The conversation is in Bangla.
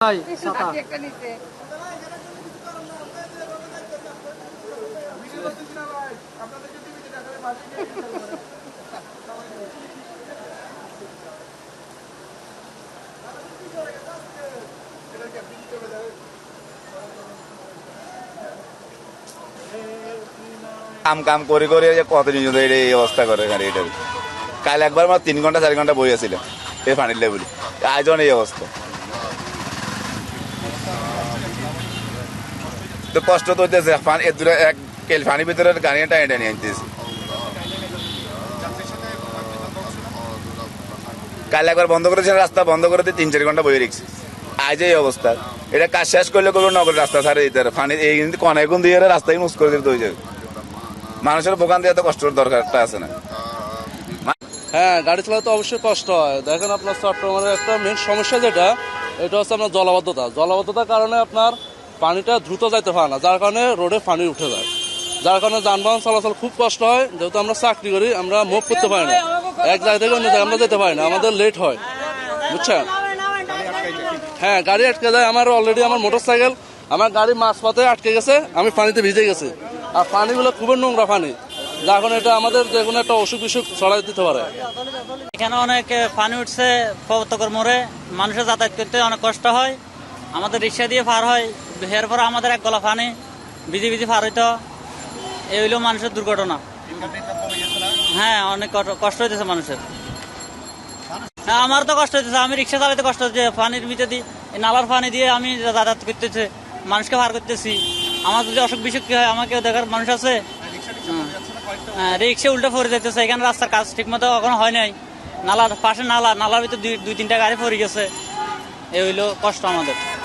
কাম কাম করে করে কতদিন এই অবস্থা করে গাড়িটার। কাল একবার আমার 3 ঘন্টা 4 ঘন্টা বই আছিল এই পানির লেবুলি, আয়োজন এই অবস্থা। তো কষ্ট তো হইতেছে, এক কেল পানির ভিতরে গাড়িটা এটা নিয়ে আনতেছি। কাল একবার বন্ধ করেছেন, রাস্তা বন্ধ করে 3-4 ঘন্টা বই রেখেছি। আজ এই অবস্থা, এটা কাজ শেষ করলে করবো নগর রাস্তা ছাড়ে দিতে হবে। পানি এই কনেগুন দিয়ে রাস্তায় মুস করে দিতে হয়ে যাবে। মানুষের বোকান দিয়ে তো কষ্টের দরকারটা আছে না। হ্যাঁ, গাড়ি চালাতে অবশ্যই কষ্ট হয়। দেখেন আপনার চট্টগ্রামের একটা মেন সমস্যা যেটা, এটা হচ্ছে আপনার জলাবদ্ধতার কারণে আপনার পানিটা দ্রুত যাইতে পারে না, যার কারণে রোডে পানি উঠে যায়, যার কারণে যানবাহন চলাচল খুব কষ্ট হয়। যেহেতু আমরা চাকরি করি, আমরা মুভ করতে পারি না, এক জায়গা থেকে অন্য জায়গায় আমরা যেতে পারি না, আমাদের লেট হয়, বুঝছেন। হ্যাঁ, গাড়ি আটকে যায়। আমার অলরেডি আমার মোটরসাইকেল, আমার গাড়ি মাঝপথে আটকে গেছে, আমি পানিতে ভিজে গেছি। আর পানিগুলো খুবই নোংরা পানি, যার কারণে এটা আমাদের যে কোনো একটা অসুখ বিসুখ ছড়াই দিতে পারে। এখানে অনেক পানি উঠছে পবতকর মোড়ে, মানুষের যাতায়াত করতে অনেক কষ্ট হয়। আমাদের রিক্সা দিয়ে পার হয়, এরপর আমাদের এক গলা পানি ভিজি ভিজি পার হইতো। এই হইলো মানুষের দুর্ঘটনা। হ্যাঁ, অনেক কষ্ট হইতেছে মানুষের। হ্যাঁ, আমার তো কষ্ট হইতেছে, আমি রিক্সা চালাতে কষ্ট হচ্ছে। পানির ভিতরে দিয়ে, নালার পানি দিয়ে আমি যাতায়াত করতেছে, মানুষকে পার করতেছি। আমার যদি অসুখ বিসুখ কি হয়, আমাকে দেখার মানুষ আছে। রিক্সা উল্টো পড়ে যাইতেছে, এখানে রাস্তার কাজ ঠিক মতো এখনো হয় নাই। নালার পাশে নালার ভিতরে 2-3টা গাড়ি পড়ে গেছে। এই হইলো কষ্ট আমাদের।